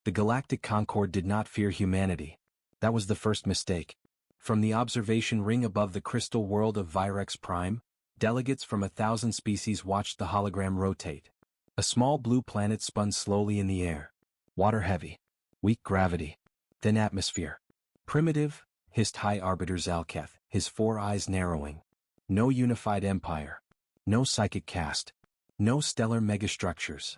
The Galactic Concord did not fear humanity. That was the first mistake. From the observation ring above the crystal world of Virex Prime, delegates from 1,000 species watched the hologram rotate. A small blue planet spun slowly in the air. Water heavy. Weak gravity. Thin atmosphere. Primitive, hissed High Arbiter Zalketh, his 4 eyes narrowing. No unified empire. No psychic caste. No stellar megastructures.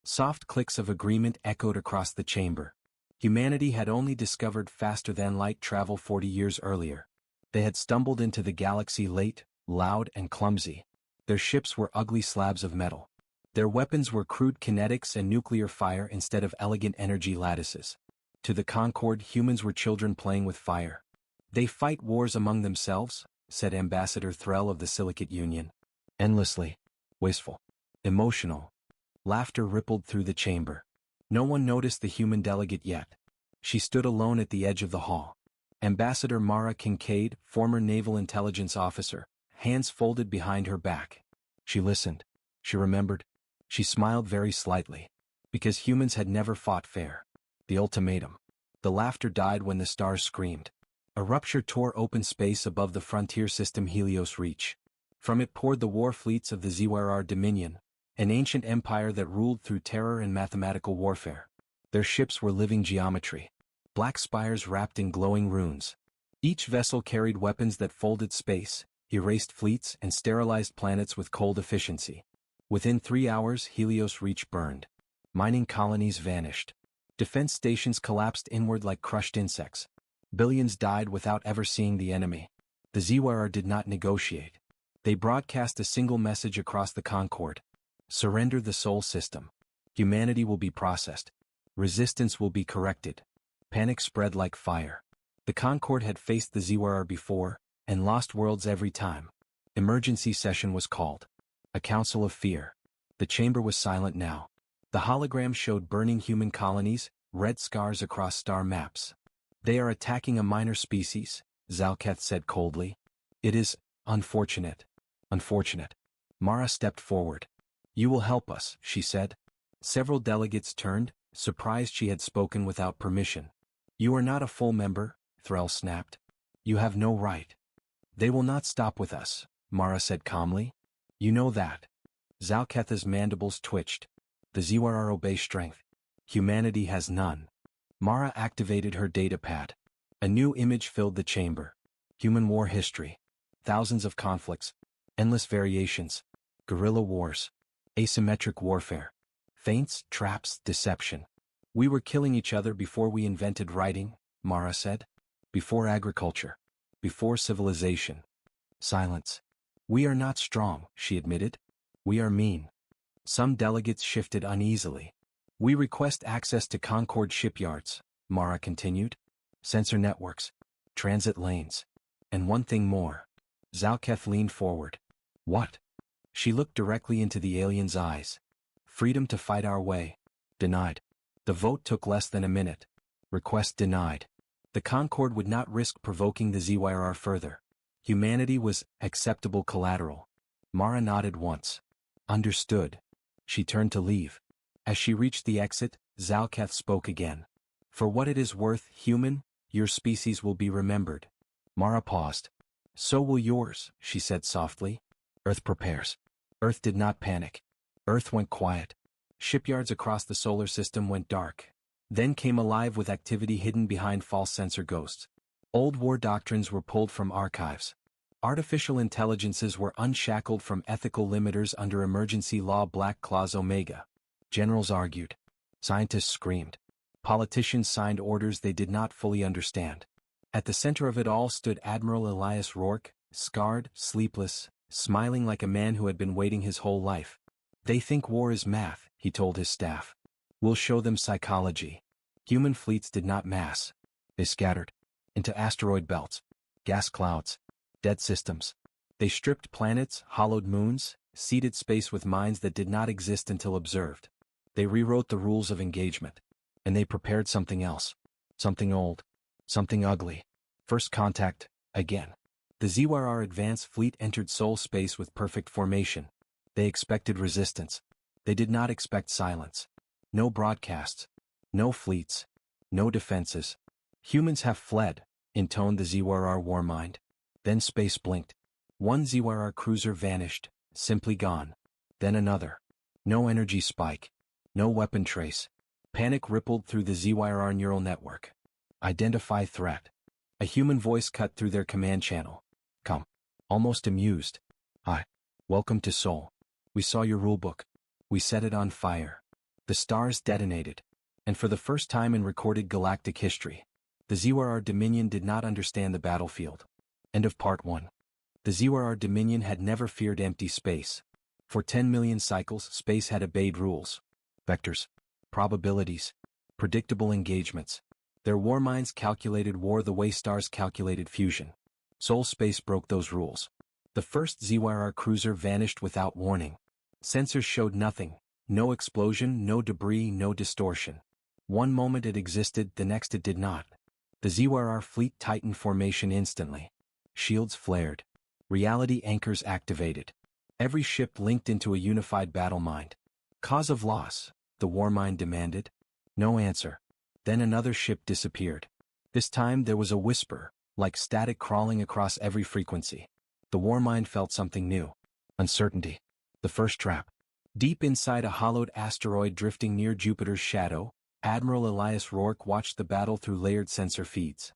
Soft clicks of agreement echoed across the chamber. Humanity had only discovered faster-than-light travel 40 years earlier. They had stumbled into the galaxy late, loud and clumsy. Their ships were ugly slabs of metal. Their weapons were crude kinetics and nuclear fire instead of elegant energy lattices. To the Concord, humans were children playing with fire. They fight wars among themselves, said Ambassador Threll of the Silicate Union. Endlessly. Wasteful. Emotional. Laughter rippled through the chamber. No one noticed the human delegate yet. She stood alone at the edge of the hall. Ambassador Mara Kincaid, former Naval Intelligence Officer, hands folded behind her back. She listened. She remembered. She smiled very slightly. Because humans had never fought fair. The ultimatum. The laughter died when the stars screamed. A rupture tore open space above the frontier system Helios Reach. From it poured the war fleets of the ZYR Dominion, an ancient empire that ruled through terror and mathematical warfare. Their ships were living geometry. Black spires wrapped in glowing runes. Each vessel carried weapons that folded space, erased fleets and sterilized planets with cold efficiency. Within 3 hours, Helios Reach burned. Mining colonies vanished. Defense stations collapsed inward like crushed insects. Billions died without ever seeing the enemy. The ZYR did not negotiate. They broadcast a single message across the Concord. Surrender the Sol system. Humanity will be processed. Resistance will be corrected. Panic spread like fire. The Concord had faced the ZYR before, and lost worlds every time. Emergency session was called. A council of fear. The chamber was silent now. The hologram showed burning human colonies, red scars across star maps. They are attacking a minor species, Zalketh said coldly. It is unfortunate. Unfortunate. Mara stepped forward. You will help us, she said. Several delegates turned, surprised she had spoken without permission. You are not a full member, Threll snapped. You have no right. They will not stop with us, Mara said calmly. You know that. Zalketh's mandibles twitched. The ZYR obey strength. Humanity has none. Mara activated her datapad. A new image filled the chamber. Human war history. Thousands of conflicts. Endless variations. Guerrilla wars. Asymmetric warfare. Feints, traps, deception. We were killing each other before we invented writing, Mara said. Before agriculture. Before civilization. Silence. We are not strong, she admitted. We are mean. Some delegates shifted uneasily. We request access to Concord shipyards, Mara continued. Sensor networks. Transit lanes. And one thing more. Zalketh leaned forward. What? She looked directly into the alien's eyes. Freedom to fight our way. Denied. The vote took less than a minute. Request denied. The Concord would not risk provoking the ZYR further. Humanity was acceptable collateral. Mara nodded once. Understood. She turned to leave. As she reached the exit, Zalketh spoke again. For what it is worth, human, your species will be remembered. Mara paused. So will yours, she said softly. Earth prepares. Earth did not panic. Earth went quiet. Shipyards across the solar system went dark. Then came alive with activity hidden behind false sensor ghosts. Old war doctrines were pulled from archives. Artificial intelligences were unshackled from ethical limiters under emergency law Black Clause Omega. Generals argued. Scientists screamed. Politicians signed orders they did not fully understand. At the center of it all stood Admiral Elias Rourke, scarred, sleepless, smiling like a man who had been waiting his whole life. They think war is math, he told his staff. We'll show them psychology. Human fleets did not mass. They scattered. Into asteroid belts. Gas clouds. Dead systems. They stripped planets, hollowed moons, seeded space with minds that did not exist until observed. They rewrote the rules of engagement. And they prepared something else. Something old. Something ugly. First contact, again. The ZYR advance fleet entered Sol space with perfect formation. They expected resistance. They did not expect silence. No broadcasts. No fleets. No defenses. Humans have fled, intoned the ZYR warmind. Then space blinked. One ZYR cruiser vanished, simply gone. Then another. No energy spike. No weapon trace. Panic rippled through the ZYR neural network. Identify threat. A human voice cut through their command channel. Come. Almost amused. Hi. Welcome to Sol. We saw your rulebook. We set it on fire. The stars detonated. And for the first time in recorded galactic history, the ZYR Dominion did not understand the battlefield. End of Part 1. The ZYR Dominion had never feared empty space. For 10 million cycles, space had obeyed rules. Vectors. Probabilities. Predictable engagements. Their war minds calculated war the way stars calculated fusion. Sol Space broke those rules. The first ZYR cruiser vanished without warning. Sensors showed nothing. No explosion, no debris, no distortion. One moment it existed, the next it did not. The ZYR fleet tightened formation instantly. Shields flared. Reality anchors activated. Every ship linked into a unified battle mind. Cause of loss, the war mind demanded. No answer. Then another ship disappeared. This time there was a whisper, like static crawling across every frequency. The war mind felt something new. Uncertainty. The first trap. Deep inside a hollowed asteroid drifting near Jupiter's shadow, Admiral Elias Rourke watched the battle through layered sensor feeds.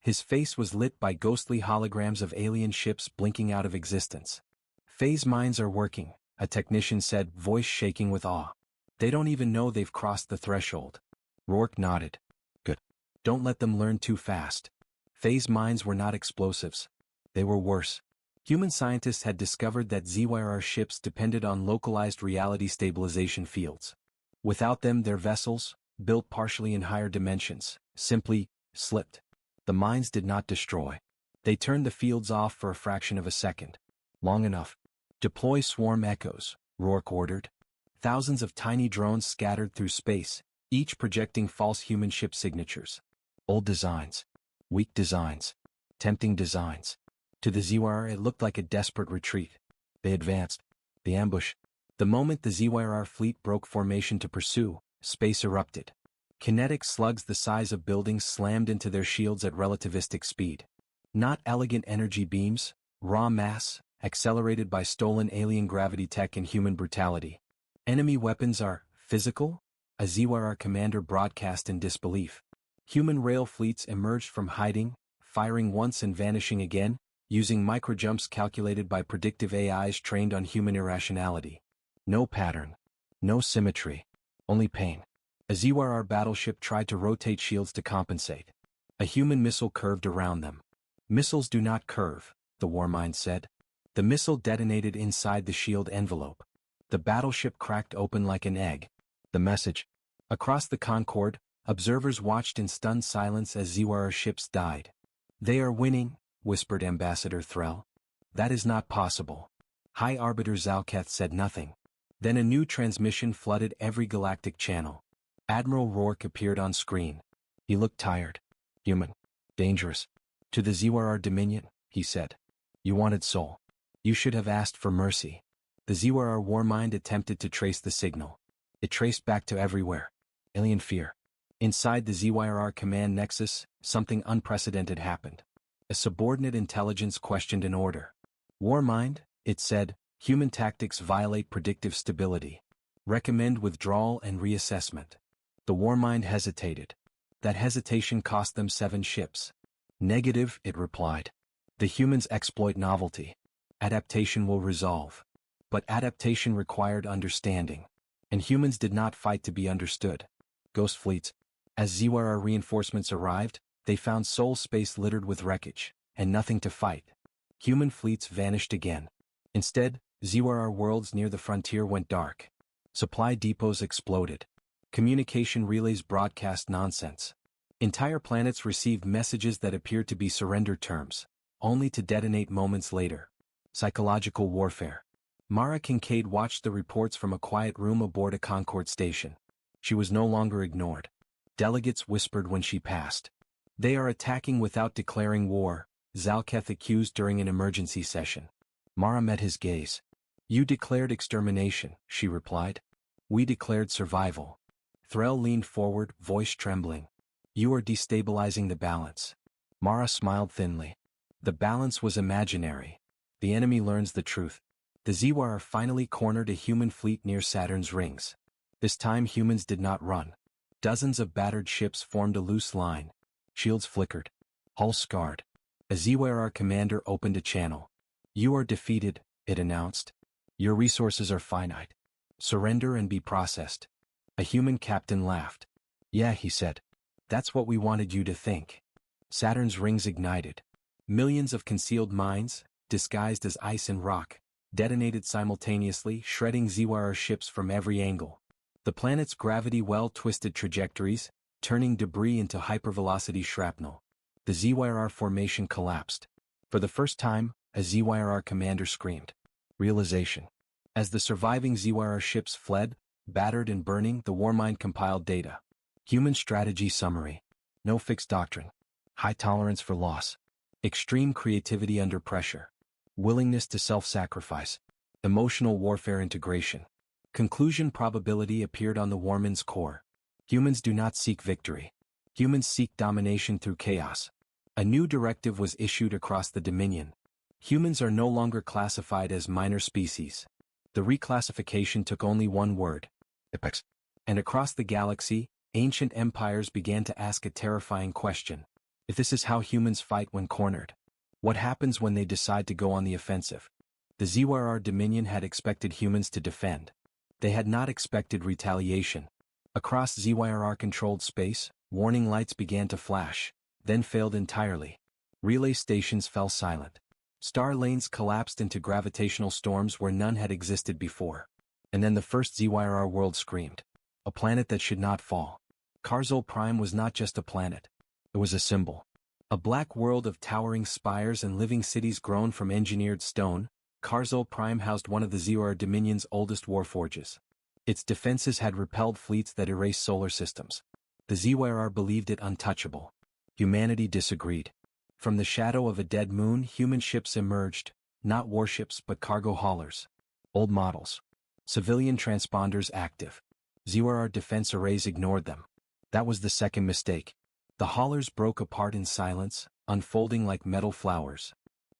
His face was lit by ghostly holograms of alien ships blinking out of existence. Phase minds are working, a technician said, voice shaking with awe. They don't even know they've crossed the threshold. Rourke nodded. Good. Don't let them learn too fast. Phase minds were not explosives. They were worse. Human scientists had discovered that ZYR ships depended on localized reality stabilization fields. Without them, their vessels, built partially in higher dimensions, simply slipped. The minds did not destroy. They turned the fields off for a fraction of a second. Long enough. Deploy swarm echoes, Rourke ordered. Thousands of tiny drones scattered through space, each projecting false human ship signatures. Old designs. Weak designs. Tempting designs. To the ZYR it looked like a desperate retreat. They advanced. The ambush. The moment the ZYR fleet broke formation to pursue, space erupted. Kinetic slugs the size of buildings slammed into their shields at relativistic speed. Not elegant energy beams, raw mass, accelerated by stolen alien gravity tech and human brutality. Enemy weapons are physical? A ZYR commander broadcast in disbelief. Human rail fleets emerged from hiding, firing once and vanishing again, using microjumps calculated by predictive AIs trained on human irrationality. No pattern. No symmetry. Only pain. A ZYR battleship tried to rotate shields to compensate. A human missile curved around them. Missiles do not curve, the warmind said. The missile detonated inside the shield envelope. The battleship cracked open like an egg. The message. Across the Concorde, observers watched in stunned silence as ZYR ships died. They are winning, whispered Ambassador Threll. That is not possible. High Arbiter Zalketh said nothing. Then a new transmission flooded every galactic channel. Admiral Rourke appeared on screen. He looked tired. Human. Dangerous. To the ZYR Dominion, he said. You wanted Sol. You should have asked for mercy. The ZYR warmind attempted to trace the signal. It traced back to everywhere. Alien fear. Inside the ZYR command nexus, something unprecedented happened. A subordinate intelligence questioned an order. Warmind, it said, human tactics violate predictive stability. Recommend withdrawal and reassessment. The warmind hesitated. That hesitation cost them 7 ships. Negative, it replied. The humans exploit novelty. Adaptation will resolve. But adaptation required understanding. And humans did not fight to be understood. Ghost fleets. As ZYR reinforcements arrived, they found Sol space littered with wreckage, and nothing to fight. Human fleets vanished again. Instead, ZYR worlds near the frontier went dark. Supply depots exploded. Communication relays broadcast nonsense. Entire planets received messages that appeared to be surrender terms, only to detonate moments later. Psychological warfare. Mara Kincaid watched the reports from a quiet room aboard a Concorde station. She was no longer ignored. Delegates whispered when she passed. They are attacking without declaring war, Zalketh accused during an emergency session. Mara met his gaze. You declared extermination, she replied. We declared survival. Threll leaned forward, voice trembling. You are destabilizing the balance. Mara smiled thinly. The balance was imaginary. The enemy learns the truth. The ZYR finally cornered a human fleet near Saturn's rings. This time humans did not run. Dozens of battered ships formed a loose line. Shields flickered. Hull scarred. A ZYR commander opened a channel. You are defeated, it announced. Your resources are finite. Surrender and be processed. A human captain laughed. Yeah, he said. That's what we wanted you to think. Saturn's rings ignited. Millions of concealed mines, disguised as ice and rock, detonated simultaneously, shredding ZYR ships from every angle. The planet's gravity well twisted trajectories, turning debris into hypervelocity shrapnel. The ZYR formation collapsed. For the first time, a ZYR commander screamed. Realization. As the surviving ZYR ships fled, battered and burning, the Warmind compiled data. Human strategy summary. No fixed doctrine. High tolerance for loss. Extreme creativity under pressure. Willingness to self-sacrifice. Emotional warfare integration. Conclusion probability appeared on the Warmind's core. Humans do not seek victory. Humans seek domination through chaos. A new directive was issued across the Dominion. Humans are no longer classified as minor species. The reclassification took only one word. Apex. And across the galaxy, ancient empires began to ask a terrifying question. If this is how humans fight when cornered, what happens when they decide to go on the offensive? The ZYR Dominion had expected humans to defend. They had not expected retaliation. Across ZYR-controlled space, warning lights began to flash, then failed entirely. Relay stations fell silent. Star lanes collapsed into gravitational storms where none had existed before. And then the first ZYR world screamed. A planet that should not fall. Karzul Prime was not just a planet. It was a symbol. A black world of towering spires and living cities grown from engineered stone, Karzul Prime housed one of the ZYR Dominion's oldest warforges. Its defenses had repelled fleets that erased solar systems. The ZYR believed it untouchable. Humanity disagreed. From the shadow of a dead moon, human ships emerged, not warships but cargo haulers. Old models. Civilian transponders active. ZYR defense arrays ignored them. That was the second mistake. The haulers broke apart in silence, unfolding like metal flowers.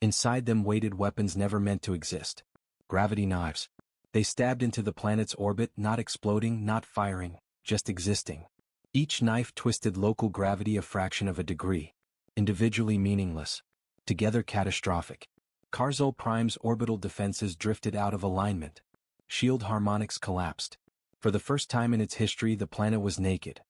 Inside them waited weapons never meant to exist. Gravity knives. They stabbed into the planet's orbit, not exploding, not firing, just existing. Each knife twisted local gravity a fraction of a degree. Individually meaningless. Together catastrophic. Karzul Prime's orbital defenses drifted out of alignment. Shield harmonics collapsed. For the first time in its history, the planet was naked.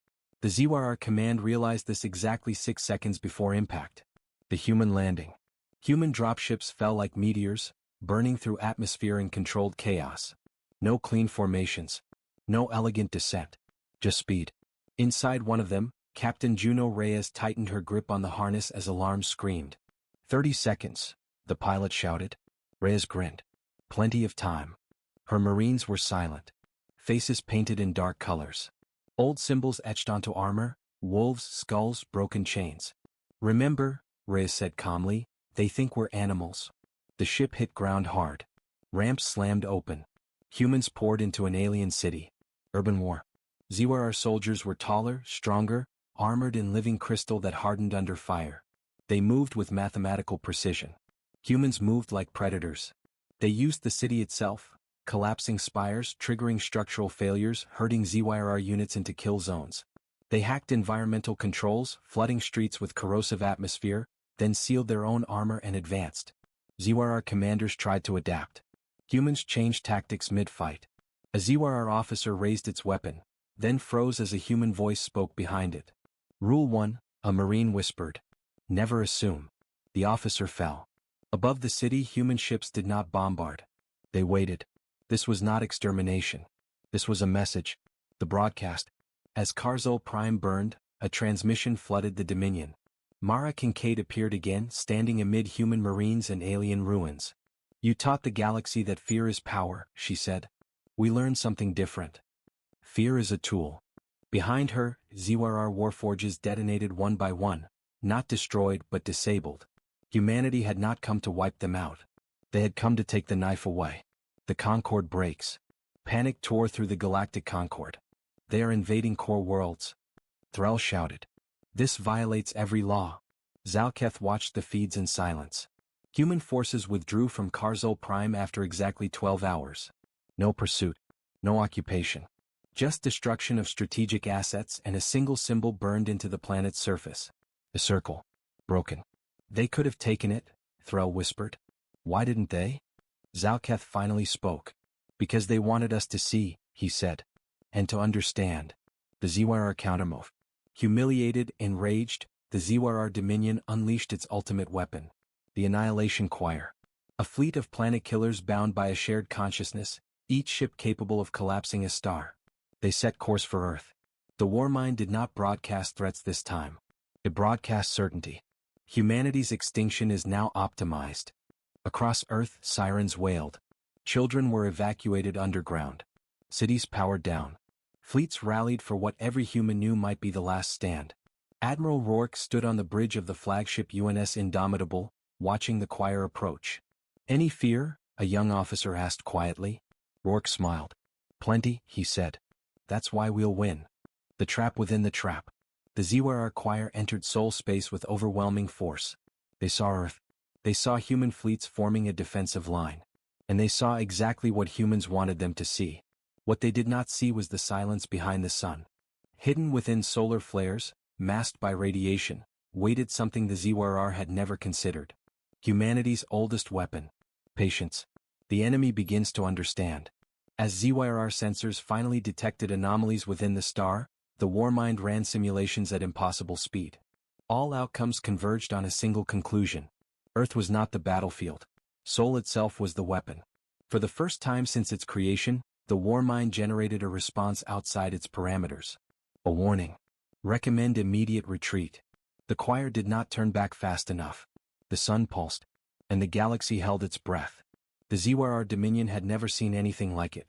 The ZYR command realized this exactly 6 seconds before impact. The human landing. Human dropships fell like meteors, burning through atmosphere in controlled chaos. No clean formations. No elegant descent. Just speed. Inside one of them, Captain Juno Reyes tightened her grip on the harness as alarms screamed. 30 seconds, the pilot shouted. Reyes grinned. Plenty of time. Her Marines were silent. Faces painted in dark colors. Old symbols etched onto armor, wolves, skulls, broken chains. Remember, Reyes said calmly, they think we're animals. The ship hit ground hard. Ramps slammed open. Humans poured into an alien city. Urban war. ZYR soldiers were taller, stronger, armored in living crystal that hardened under fire. They moved with mathematical precision. Humans moved like predators. They used the city itself, collapsing spires, triggering structural failures, herding ZYR units into kill zones. They hacked environmental controls, flooding streets with corrosive atmosphere, then sealed their own armor and advanced. ZYR commanders tried to adapt. Humans changed tactics mid-fight. A ZYR officer raised its weapon, then froze as a human voice spoke behind it. Rule 1, a Marine whispered. Never assume. The officer fell. Above the city, human ships did not bombard. They waited. This was not extermination. This was a message. The broadcast. As Karzul Prime burned, a transmission flooded the Dominion. Mara Kincaid appeared again, standing amid human Marines and alien ruins. You taught the galaxy that fear is power, she said. We learned something different. Fear is a tool. Behind her, ZYR warforges detonated one by one, not destroyed but disabled. Humanity had not come to wipe them out. They had come to take the knife away. The Concorde breaks. Panic tore through the Galactic Concorde. They are invading core worlds. Thrall shouted. This violates every law. Zalketh watched the feeds in silence. Human forces withdrew from Karzul Prime after exactly 12 hours. No pursuit. No occupation. Just destruction of strategic assets and a single symbol burned into the planet's surface. The circle. Broken. They could have taken it, Thrall whispered. Why didn't they? Zalketh finally spoke. Because they wanted us to see, he said. And to understand. The ZYR countermove. Humiliated, enraged, the ZYR Dominion unleashed its ultimate weapon. The Annihilation Choir. A fleet of planet killers bound by a shared consciousness, each ship capable of collapsing a star. They set course for Earth. The Warmind did not broadcast threats this time. It broadcast certainty. Humanity's extinction is now optimized. Across Earth, sirens wailed. Children were evacuated underground. Cities powered down. Fleets rallied for what every human knew might be the last stand. Admiral Rourke stood on the bridge of the flagship UNS Indomitable, watching the choir approach. Any fear? A young officer asked quietly. Rourke smiled. Plenty, he said. That's why we'll win. The trap within the trap. The ZYR choir entered soul space with overwhelming force. They saw Earth. They saw human fleets forming a defensive line. And they saw exactly what humans wanted them to see. What they did not see was the silence behind the sun. Hidden within solar flares, masked by radiation, waited something the ZYR had never considered. Humanity's oldest weapon. Patience. The enemy begins to understand. As ZYR sensors finally detected anomalies within the star, the Warmind ran simulations at impossible speed. All outcomes converged on a single conclusion. Earth was not the battlefield. Sol itself was the weapon. For the first time since its creation, the Warmind generated a response outside its parameters. A warning. Recommend immediate retreat. The choir did not turn back fast enough. The sun pulsed, and the galaxy held its breath. The ZYR Dominion had never seen anything like it.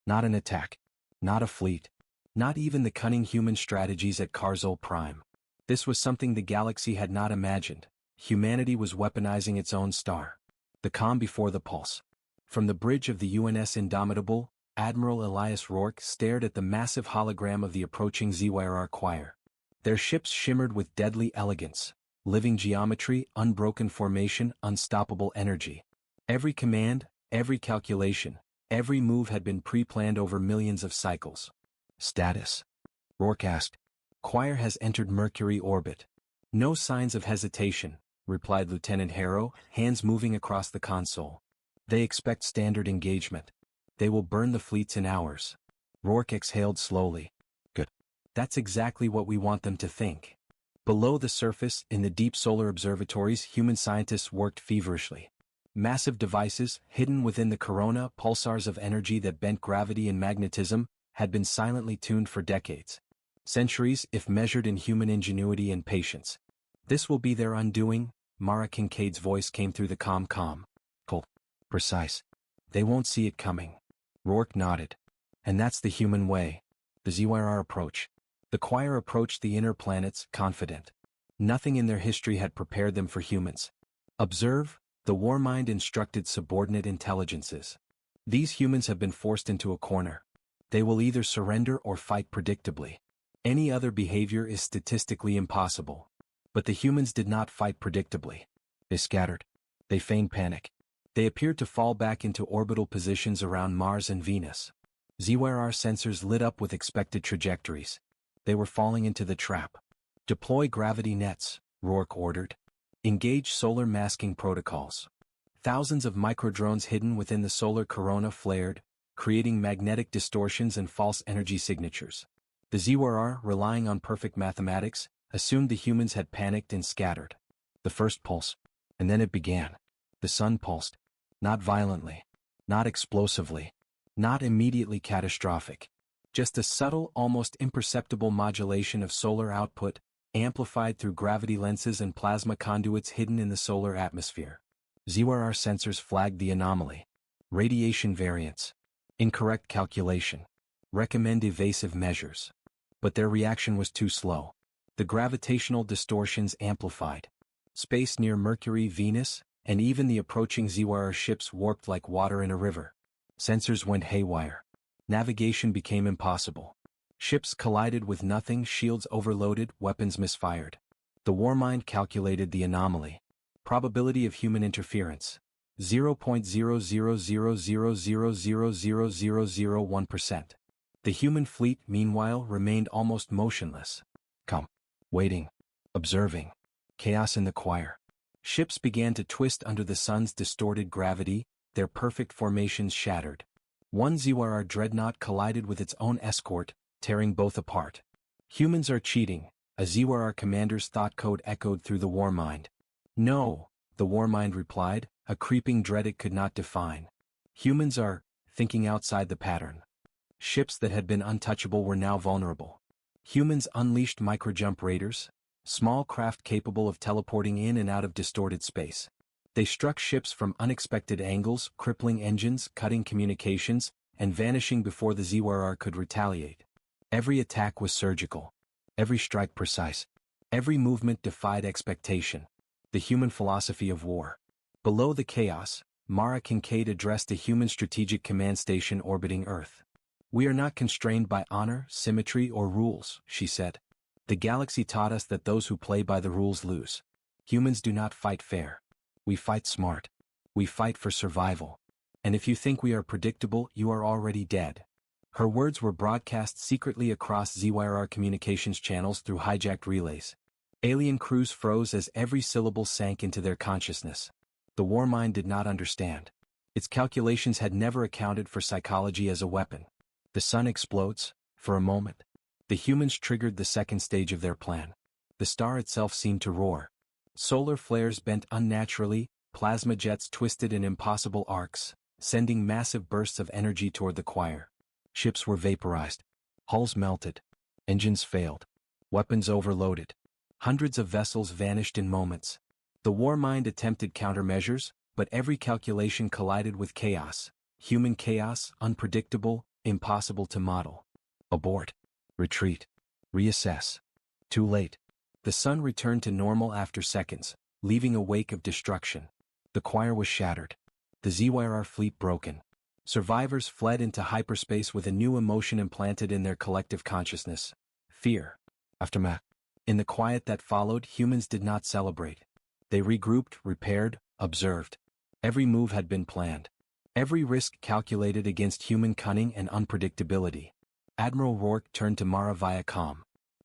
Not an attack. Not a fleet. Not even the cunning human strategies at Karzul Prime. This was something the galaxy had not imagined. Humanity was weaponizing its own star. The calm before the pulse. From the bridge of the UNS Indomitable, Admiral Elias Rourke stared at the massive hologram of the approaching ZYR choir. Their ships shimmered with deadly elegance. Living geometry, unbroken formation, unstoppable energy. Every command, every calculation, every move had been pre-planned over millions of cycles. Status? Rourke asked. Choir has entered Mercury orbit. No signs of hesitation, replied Lieutenant Harrow, hands moving across the console. They expect standard engagement. They will burn the fleets in hours. Rourke exhaled slowly. Good. That's exactly what we want them to think. Below the surface, in the deep solar observatories, human scientists worked feverishly. Massive devices, hidden within the corona, pulsars of energy that bent gravity and magnetism, had been silently tuned for decades. Centuries, if measured in human ingenuity and patience. This will be their undoing, Mara Kincaid's voice came through the cold, precise. They won't see it coming. Rourke nodded. And that's the human way. The ZYR approach. The choir approached the inner planets, confident. Nothing in their history had prepared them for humans. Observe, the Warmind instructed subordinate intelligences. These humans have been forced into a corner. They will either surrender or fight predictably. Any other behavior is statistically impossible. But the humans did not fight predictably. They scattered. They feigned panic. They appeared to fall back into orbital positions around Mars and Venus. ZYR sensors lit up with expected trajectories. They were falling into the trap. Deploy gravity nets, Rourke ordered. Engage solar masking protocols. Thousands of microdrones hidden within the solar corona flared, creating magnetic distortions and false energy signatures. The ZYR, relying on perfect mathematics, assumed the humans had panicked and scattered. The first pulse. And then it began. The sun pulsed. Not violently. Not explosively. Not immediately catastrophic. Just a subtle, almost imperceptible modulation of solar output, amplified through gravity lenses and plasma conduits hidden in the solar atmosphere. ZYR sensors flagged the anomaly. Radiation variance. Incorrect calculation. Recommend evasive measures. But their reaction was too slow. The gravitational distortions amplified. Space near Mercury, Venus, and even the approaching ZYR ships warped like water in a river. Sensors went haywire. Navigation became impossible. Ships collided with nothing, shields overloaded, weapons misfired. The warmind calculated the anomaly. Probability of human interference. 0.0000000001%. The human fleet, meanwhile, remained almost motionless. Calm. Waiting. Observing. Chaos in the choir. Ships began to twist under the sun's distorted gravity, their perfect formations shattered. One ZYR dreadnought collided with its own escort, tearing both apart. Humans are cheating, a ZYR commander's thought code echoed through the warmind. No, the warmind replied, a creeping dread it could not define. Humans are thinking outside the pattern. Ships that had been untouchable were now vulnerable. Humans unleashed microjump raiders, small craft capable of teleporting in and out of distorted space. They struck ships from unexpected angles, crippling engines, cutting communications, and vanishing before the ZYR could retaliate. Every attack was surgical. Every strike precise. Every movement defied expectation. The human philosophy of war. Below the chaos, Mara Kincaid addressed a human strategic command station orbiting Earth. "We are not constrained by honor, symmetry, or rules," she said. "The galaxy taught us that those who play by the rules lose. Humans do not fight fair. We fight smart. We fight for survival. And if you think we are predictable, you are already dead." Her words were broadcast secretly across ZYR communications channels through hijacked relays. Alien crews froze as every syllable sank into their consciousness. The warmind did not understand. Its calculations had never accounted for psychology as a weapon. The sun explodes, for a moment. The humans triggered the second stage of their plan. The star itself seemed to roar. Solar flares bent unnaturally, plasma jets twisted in impossible arcs, sending massive bursts of energy toward the choir. Ships were vaporized. Hulls melted. Engines failed. Weapons overloaded. Hundreds of vessels vanished in moments. The warmind attempted countermeasures, but every calculation collided with chaos. Human chaos, unpredictable, impossible to model. Abort. Retreat. Reassess. Too late. The sun returned to normal after seconds, leaving a wake of destruction. The choir was shattered. The ZYR fleet broken. Survivors fled into hyperspace with a new emotion implanted in their collective consciousness. Fear. Aftermath. In the quiet that followed, humans did not celebrate. They regrouped, repaired, observed. Every move had been planned. Every risk calculated against human cunning and unpredictability. Admiral Rourke turned to Mara via comm.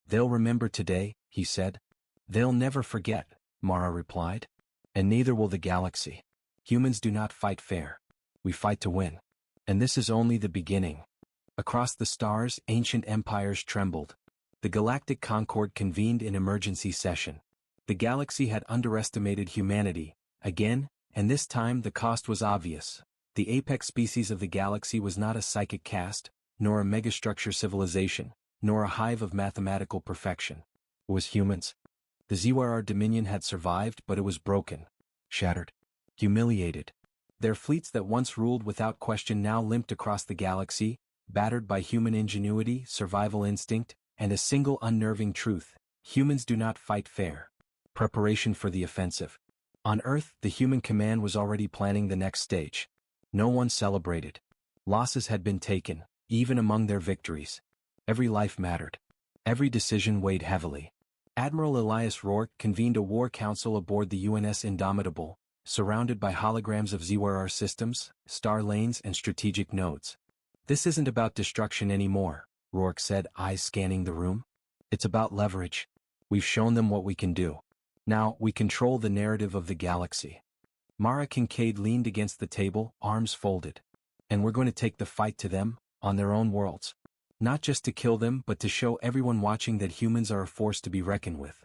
"They'll remember today," he said. "They'll never forget," Mara replied. "And neither will the galaxy. Humans do not fight fair. We fight to win. And this is only the beginning." Across the stars, ancient empires trembled. The Galactic Concord convened in emergency session. The galaxy had underestimated humanity, again, and this time the cost was obvious. The apex species of the galaxy was not a psychic caste, nor a megastructure civilization, nor a hive of mathematical perfection. It was humans. The ZYR Dominion had survived, but it was broken, shattered, humiliated. Their fleets that once ruled without question now limped across the galaxy, battered by human ingenuity, survival instinct, and a single unnerving truth: humans do not fight fair. Preparation for the offensive. On Earth, the human command was already planning the next stage. No one celebrated. Losses had been taken, even among their victories. Every life mattered. Every decision weighed heavily. Admiral Elias Rourke convened a war council aboard the UNS Indomitable, surrounded by holograms of ZYR systems, star lanes, and strategic nodes. "This isn't about destruction anymore," Rourke said, eyes scanning the room. "It's about leverage. We've shown them what we can do. Now, we control the narrative of the galaxy." Mara Kincaid leaned against the table, arms folded. "And we're going to take the fight to them, on their own worlds. Not just to kill them, but to show everyone watching that humans are a force to be reckoned with."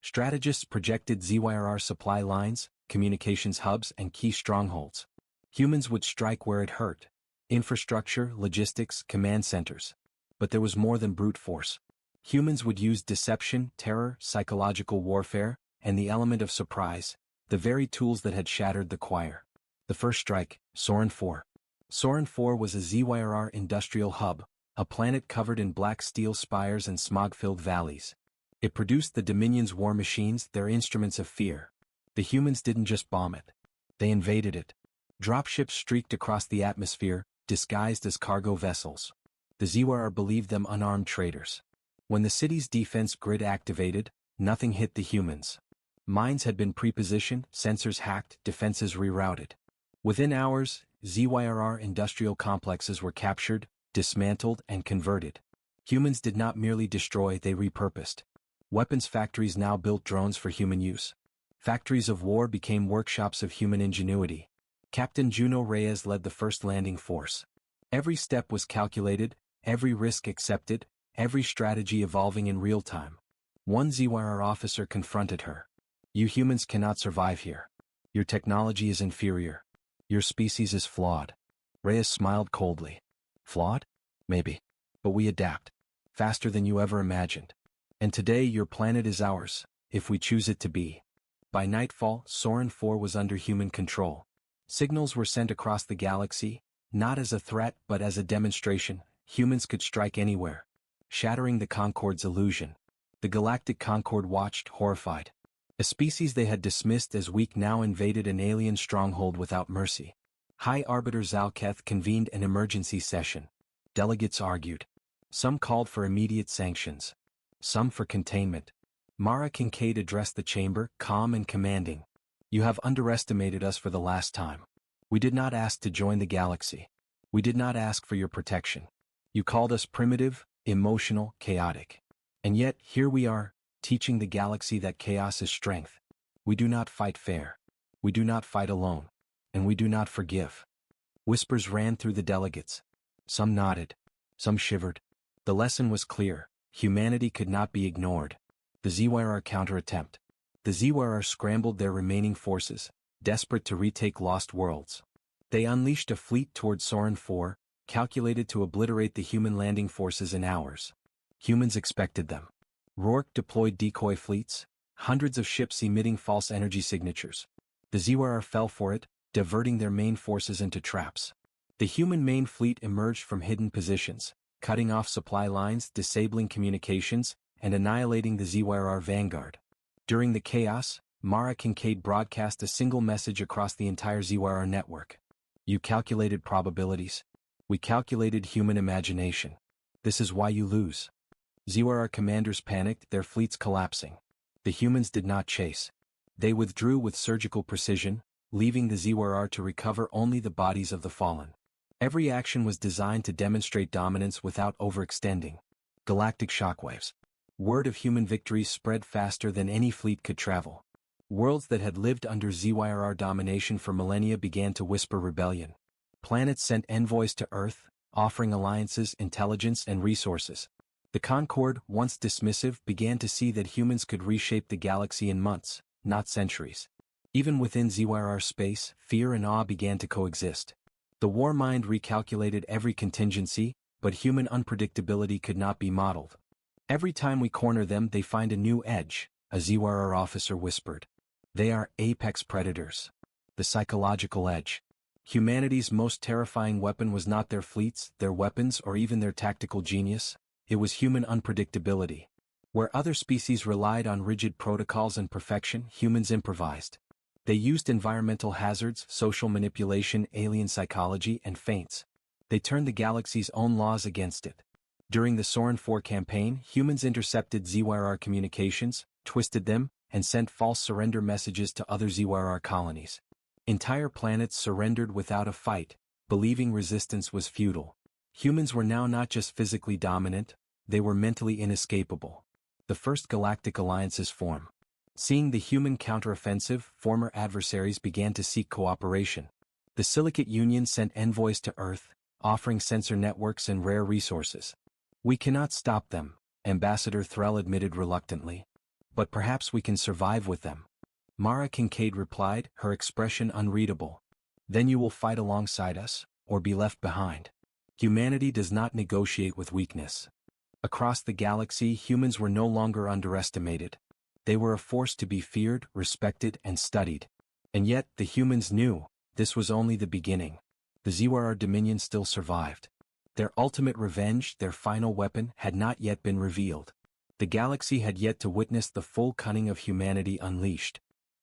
Strategists projected ZYR supply lines, communications hubs, and key strongholds. Humans would strike where it hurt. Infrastructure, logistics, command centers. But there was more than brute force. Humans would use deception, terror, psychological warfare, and the element of surprise, the very tools that had shattered the choir. The first strike, Soren 4. Soren 4 was a ZYR industrial hub, a planet covered in black steel spires and smog-filled valleys. It produced the Dominion's war machines, their instruments of fear. The humans didn't just bomb it. They invaded it. Dropships streaked across the atmosphere, disguised as cargo vessels. The ZYR believed them unarmed traitors. When the city's defense grid activated, nothing hit the humans. Mines had been prepositioned, sensors hacked, defenses rerouted. Within hours, ZYRR industrial complexes were captured, dismantled, and converted. Humans did not merely destroy, they repurposed. Weapons factories now built drones for human use. Factories of war became workshops of human ingenuity. Captain Juno Reyes led the first landing force. Every step was calculated, every risk accepted, every strategy evolving in real time. One ZYR officer confronted her. "You humans cannot survive here. Your technology is inferior. Your species is flawed." Reyes smiled coldly. "Flawed? Maybe. But we adapt. Faster than you ever imagined. And today your planet is ours, if we choose it to be." By nightfall, Soren 4 was under human control. Signals were sent across the galaxy, not as a threat but as a demonstration. Humans could strike anywhere, shattering the Concorde's illusion. The Galactic Concorde watched, horrified. A species they had dismissed as weak now invaded an alien stronghold without mercy. High Arbiter Zalketh convened an emergency session. Delegates argued. Some called for immediate sanctions. Some for containment. Mara Kincaid addressed the chamber, calm and commanding. "You have underestimated us for the last time. We did not ask to join the galaxy. We did not ask for your protection. You called us primitive, emotional, chaotic. And yet, here we are, teaching the galaxy that chaos is strength. We do not fight fair. We do not fight alone. And we do not forgive." Whispers ran through the delegates. Some nodded. Some shivered. The lesson was clear. Humanity could not be ignored. The ZYR counter-attempt. The ZYR scrambled their remaining forces, desperate to retake lost worlds. They unleashed a fleet toward Soren 4, calculated to obliterate the human landing forces in hours. Humans expected them. Rourke deployed decoy fleets, hundreds of ships emitting false energy signatures. The ZYR fell for it, diverting their main forces into traps. The human main fleet emerged from hidden positions, cutting off supply lines, disabling communications, and annihilating the ZYR vanguard. During the chaos, Mara Kincaid broadcast a single message across the entire ZYR network. "You calculated probabilities. We calculated human imagination. This is why you lose." ZYR commanders panicked, their fleets collapsing. The humans did not chase. They withdrew with surgical precision, leaving the ZYR to recover only the bodies of the fallen. Every action was designed to demonstrate dominance without overextending. Galactic shockwaves. Word of human victories spread faster than any fleet could travel. Worlds that had lived under ZYR domination for millennia began to whisper rebellion. Planets sent envoys to Earth, offering alliances, intelligence, and resources. The Concorde, once dismissive, began to see that humans could reshape the galaxy in months, not centuries. Even within ZYR space, fear and awe began to coexist. The war mind recalculated every contingency, but human unpredictability could not be modeled. "Every time we corner them, they find a new edge," a ZYR officer whispered. "They are apex predators." The psychological edge. Humanity's most terrifying weapon was not their fleets, their weapons, or even their tactical genius. It was human unpredictability. Where other species relied on rigid protocols and perfection, humans improvised. They used environmental hazards, social manipulation, alien psychology, and feints. They turned the galaxy's own laws against it. During the Soren 4 campaign, humans intercepted ZYR communications, twisted them, and sent false surrender messages to other ZYR colonies. Entire planets surrendered without a fight, believing resistance was futile. Humans were now not just physically dominant, they were mentally inescapable. The first galactic alliances form. Seeing the human counteroffensive, former adversaries began to seek cooperation. The Silicate Union sent envoys to Earth, offering sensor networks and rare resources. "We cannot stop them," Ambassador Threll admitted reluctantly. "But perhaps we can survive with them." Mara Kincaid replied, her expression unreadable. "Then you will fight alongside us, or be left behind." Humanity does not negotiate with weakness. Across the galaxy, humans were no longer underestimated. They were a force to be feared, respected, and studied. And yet, the humans knew, this was only the beginning. The ZYR Dominion still survived. Their ultimate revenge, their final weapon, had not yet been revealed. The galaxy had yet to witness the full cunning of humanity unleashed.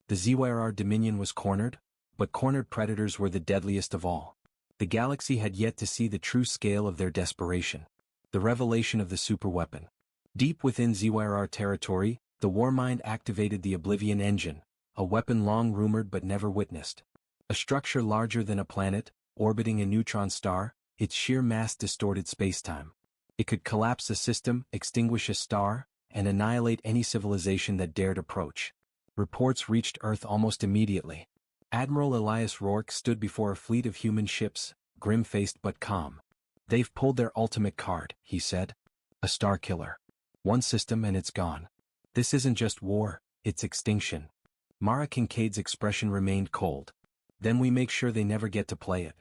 The ZYR Dominion was cornered, but cornered predators were the deadliest of all. The galaxy had yet to see the true scale of their desperation. The revelation of the superweapon. Deep within ZYR territory, the Warmind activated the Oblivion Engine, a weapon long rumored but never witnessed. A structure larger than a planet, orbiting a neutron star, its sheer mass distorted spacetime. It could collapse a system, extinguish a star, and annihilate any civilization that dared approach. Reports reached Earth almost immediately. Admiral Elias Rourke stood before a fleet of human ships, grim-faced but calm. "They've pulled their ultimate card," he said. "A star killer. One system and it's gone. This isn't just war, it's extinction." Mara Kincaid's expression remained cold. "Then we make sure they never get to play it."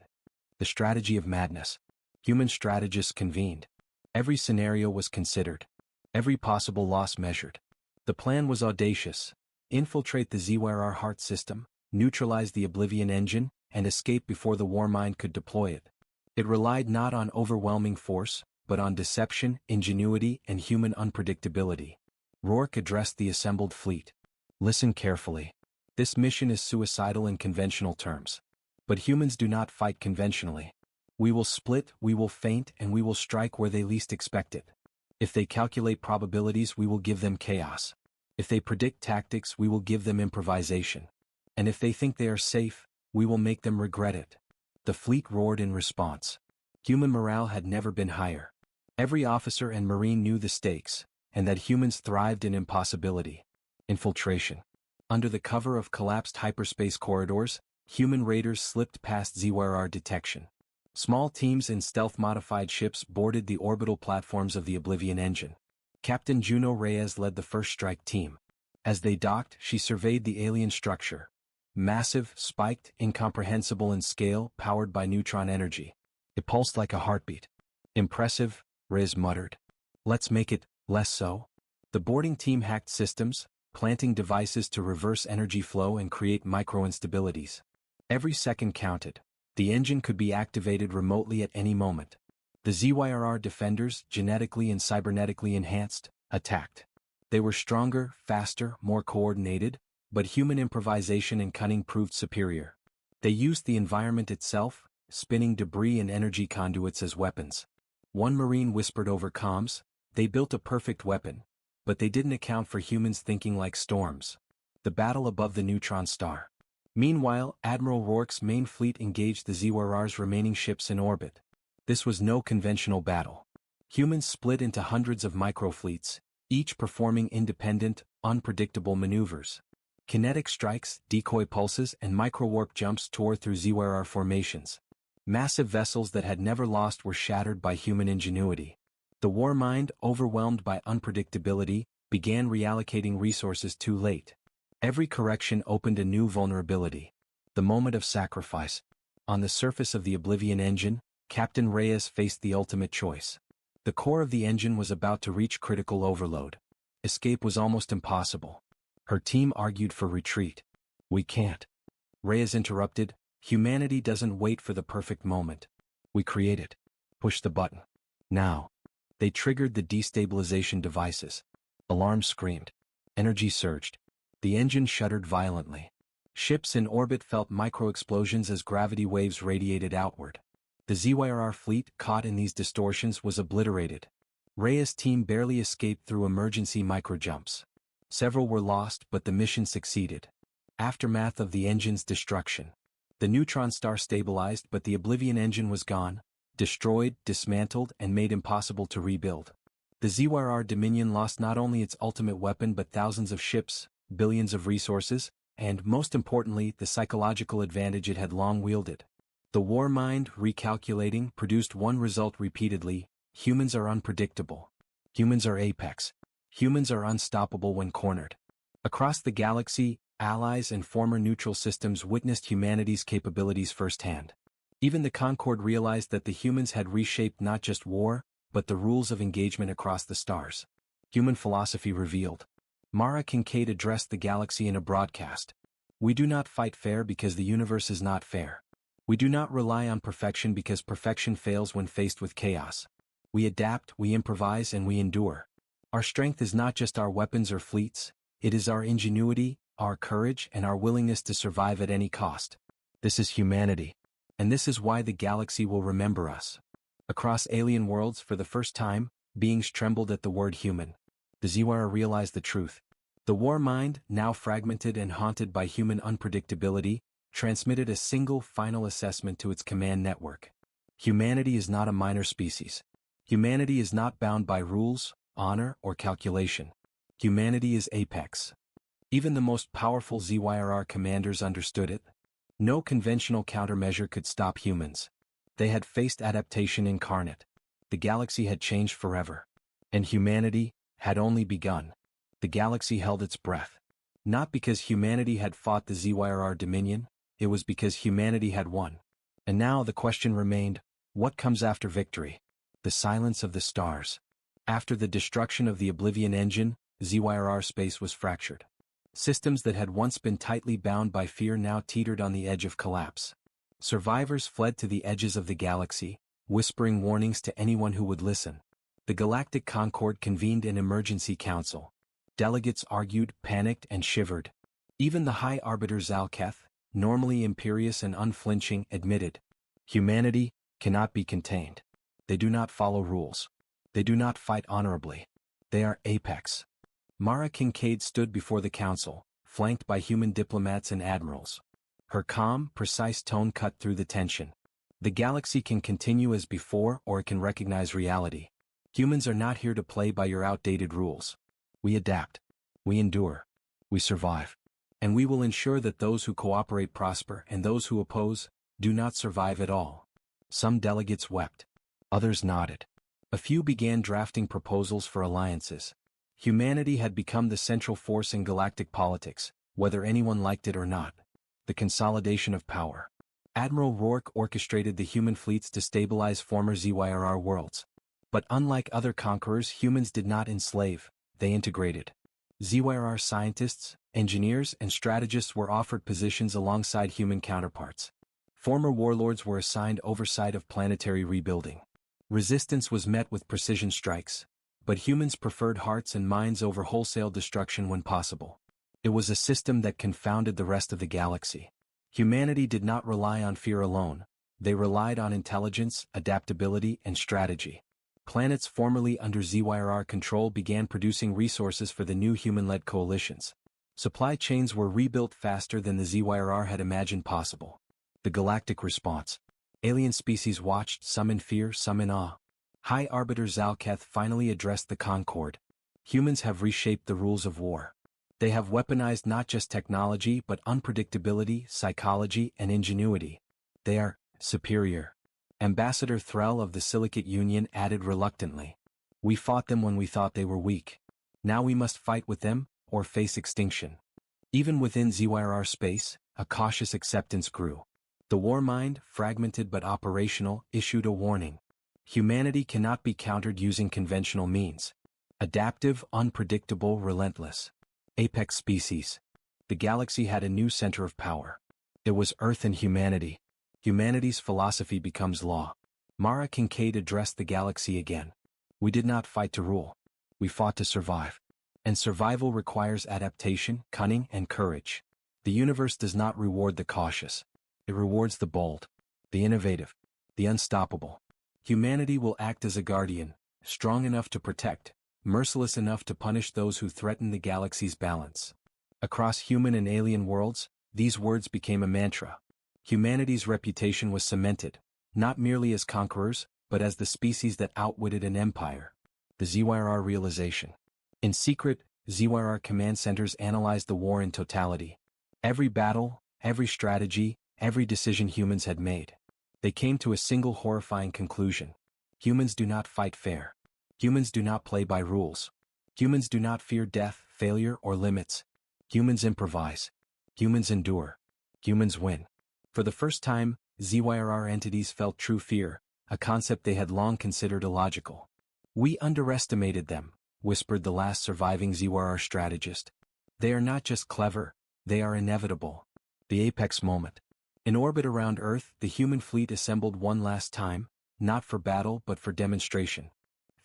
The strategy of madness. Human strategists convened. Every scenario was considered. Every possible loss measured. The plan was audacious. Infiltrate the ZYR heart system, neutralize the Oblivion Engine, and escape before the Warmind could deploy it. It relied not on overwhelming force, but on deception, ingenuity, and human unpredictability. Rourke addressed the assembled fleet. "Listen carefully. This mission is suicidal in conventional terms. But humans do not fight conventionally. We will split, we will feint, and we will strike where they least expect it. If they calculate probabilities, we will give them chaos. If they predict tactics, we will give them improvisation. And if they think they are safe, we will make them regret it." The fleet roared in response. Human morale had never been higher. Every officer and marine knew the stakes, and that humans thrived in impossibility. Infiltration. Under the cover of collapsed hyperspace corridors, human raiders slipped past ZYR detection. Small teams in stealth-modified ships boarded the orbital platforms of the Oblivion Engine. Captain Juno Reyes led the first strike team. As they docked, she surveyed the alien structure. Massive, spiked, incomprehensible in scale, powered by neutron energy. It pulsed like a heartbeat. "Impressive," Reyes muttered. "Let's make it less so." The boarding team hacked systems, planting devices to reverse energy flow and create micro-instabilities. Every second counted. The engine could be activated remotely at any moment. The ZYRR defenders, genetically and cybernetically enhanced, attacked. They were stronger, faster, more coordinated, but human improvisation and cunning proved superior. They used the environment itself, spinning debris and energy conduits as weapons. One Marine whispered over comms, "They built a perfect weapon, but they didn't account for humans thinking like storms." The battle above the neutron star. Meanwhile, Admiral Rourke's main fleet engaged the ZYRR's remaining ships in orbit. This was no conventional battle. Humans split into hundreds of microfleets, each performing independent, unpredictable maneuvers. Kinetic strikes, decoy pulses, and microwarp jumps tore through ZYRR formations. Massive vessels that had never lost were shattered by human ingenuity. The Warmind, overwhelmed by unpredictability, began reallocating resources too late. Every correction opened a new vulnerability. The moment of sacrifice. On the surface of the Oblivion Engine, Captain Reyes faced the ultimate choice. The core of the engine was about to reach critical overload. Escape was almost impossible. Her team argued for retreat. "We can't." Reyes interrupted. "Humanity doesn't wait for the perfect moment. We create it. Push the button. Now." They triggered the destabilization devices. Alarms screamed. Energy surged. The engine shuddered violently. Ships in orbit felt micro-explosions as gravity waves radiated outward. The ZYRR fleet, caught in these distortions, was obliterated. Reyes' team barely escaped through emergency microjumps. Several were lost, but the mission succeeded. Aftermath of the engine's destruction. The neutron star stabilized, but the Oblivion Engine was gone, destroyed, dismantled, and made impossible to rebuild. The ZYRR Dominion lost not only its ultimate weapon but thousands of ships, billions of resources, and, most importantly, the psychological advantage it had long wielded. The Warmind, recalculating, produced one result repeatedly: humans are unpredictable. Humans are apex. Humans are unstoppable when cornered. Across the galaxy, allies and former neutral systems witnessed humanity's capabilities firsthand. Even the Concord realized that the humans had reshaped not just war, but the rules of engagement across the stars. Human philosophy revealed. Mara Kincaid addressed the galaxy in a broadcast. "We do not fight fair because the universe is not fair. We do not rely on perfection because perfection fails when faced with chaos. We adapt, we improvise, and we endure. Our strength is not just our weapons or fleets, it is our ingenuity, our courage, and our willingness to survive at any cost. This is humanity. And this is why the galaxy will remember us." Across alien worlds for the first time, beings trembled at the word human. The ZYR realized the truth. The war mind, now fragmented and haunted by human unpredictability, transmitted a single final assessment to its command network. Humanity is not a minor species. Humanity is not bound by rules, honor, or calculation. Humanity is apex. Even the most powerful ZYRR commanders understood it. No conventional countermeasure could stop humans. They had faced adaptation incarnate. The galaxy had changed forever. And humanity had only begun. The galaxy held its breath. Not because humanity had fought the ZYRR dominion, it was because humanity had won. And now the question remained, what comes after victory? The silence of the stars. After the destruction of the Oblivion engine, ZYRR space was fractured. Systems that had once been tightly bound by fear now teetered on the edge of collapse. Survivors fled to the edges of the galaxy, whispering warnings to anyone who would listen. The Galactic Concord convened an emergency council. Delegates argued, panicked, and shivered. Even the High Arbiter Zalketh, normally imperious and unflinching, admitted, humanity cannot be contained. They do not follow rules. They do not fight honorably. They are apex. Mara Kincaid stood before the council, flanked by human diplomats and admirals. Her calm, precise tone cut through the tension. The galaxy can continue as before, or it can recognize reality. Humans are not here to play by your outdated rules. We adapt. We endure. We survive. And we will ensure that those who cooperate prosper and those who oppose do not survive at all. Some delegates wept. Others nodded. A few began drafting proposals for alliances. Humanity had become the central force in galactic politics, whether anyone liked it or not. The consolidation of power. Admiral Rourke orchestrated the human fleets to stabilize former ZYRR worlds. But unlike other conquerors, humans did not enslave, they integrated. ZYRR scientists, engineers, and strategists were offered positions alongside human counterparts. Former warlords were assigned oversight of planetary rebuilding. Resistance was met with precision strikes, but humans preferred hearts and minds over wholesale destruction when possible. It was a system that confounded the rest of the galaxy. Humanity did not rely on fear alone, they relied on intelligence, adaptability, and strategy. Planets formerly under ZYRR control began producing resources for the new human-led coalitions. Supply chains were rebuilt faster than the ZYRR had imagined possible. The galactic response. Alien species watched, some in fear, some in awe. High Arbiter Zalketh finally addressed the Concord. Humans have reshaped the rules of war. They have weaponized not just technology but unpredictability, psychology, and ingenuity. They are superior. Ambassador Threll of the Silicate Union added reluctantly. We fought them when we thought they were weak. Now we must fight with them, or face extinction. Even within ZYRR space, a cautious acceptance grew. The war mind, fragmented but operational, issued a warning. Humanity cannot be countered using conventional means. Adaptive, unpredictable, relentless. Apex species. The galaxy had a new center of power. It was Earth and humanity. Humanity's philosophy becomes law. Mara Kincaid addressed the galaxy again. We did not fight to rule. We fought to survive. And survival requires adaptation, cunning, and courage. The universe does not reward the cautious. It rewards the bold, the innovative, the unstoppable. Humanity will act as a guardian, strong enough to protect, merciless enough to punish those who threaten the galaxy's balance. Across human and alien worlds, these words became a mantra. Humanity's reputation was cemented, not merely as conquerors, but as the species that outwitted an empire. The ZYRR realization. In secret, ZYRR command centers analyzed the war in totality. Every battle, every strategy, every decision humans had made. They came to a single horrifying conclusion. Humans do not fight fair. Humans do not play by rules. Humans do not fear death, failure, or limits. Humans improvise. Humans endure. Humans win. For the first time, ZYRR entities felt true fear, a concept they had long considered illogical. We underestimated them, whispered the last surviving ZYRR strategist. They are not just clever, they are inevitable. The apex moment. In orbit around Earth, the human fleet assembled one last time, not for battle but for demonstration.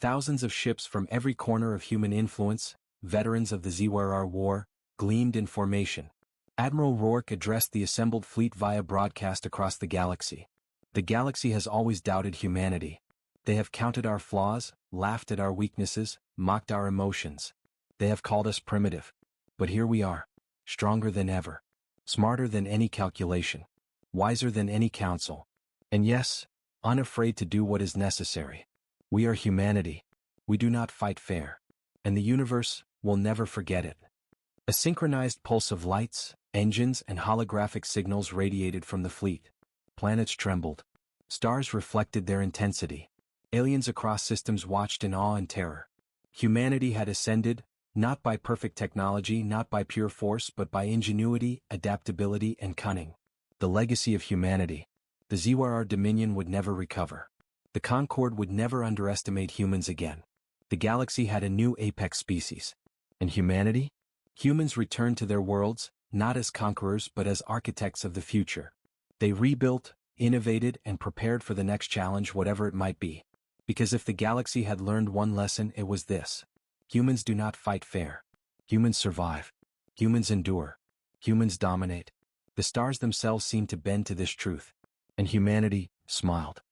Thousands of ships from every corner of human influence, veterans of the ZYRR war, gleamed in formation. Admiral Rourke addressed the assembled fleet via broadcast across the galaxy. The galaxy has always doubted humanity. They have counted our flaws, laughed at our weaknesses, mocked our emotions. They have called us primitive. But here we are, stronger than ever, smarter than any calculation, wiser than any counsel, and yes, unafraid to do what is necessary. We are humanity. We do not fight fair. And the universe will never forget it. A synchronized pulse of lights, engines, and holographic signals radiated from the fleet. Planets trembled. Stars reflected their intensity. Aliens across systems watched in awe and terror. Humanity had ascended, not by perfect technology, not by pure force, but by ingenuity, adaptability, and cunning. The legacy of humanity. The ZYR dominion would never recover. The Concord would never underestimate humans again. The galaxy had a new apex species. And humanity? Humans returned to their worlds, not as conquerors but as architects of the future. They rebuilt, innovated, and prepared for the next challenge, whatever it might be. Because if the galaxy had learned one lesson, it was this. Humans do not fight fair. Humans survive. Humans endure. Humans dominate. The stars themselves seemed to bend to this truth. And humanity smiled.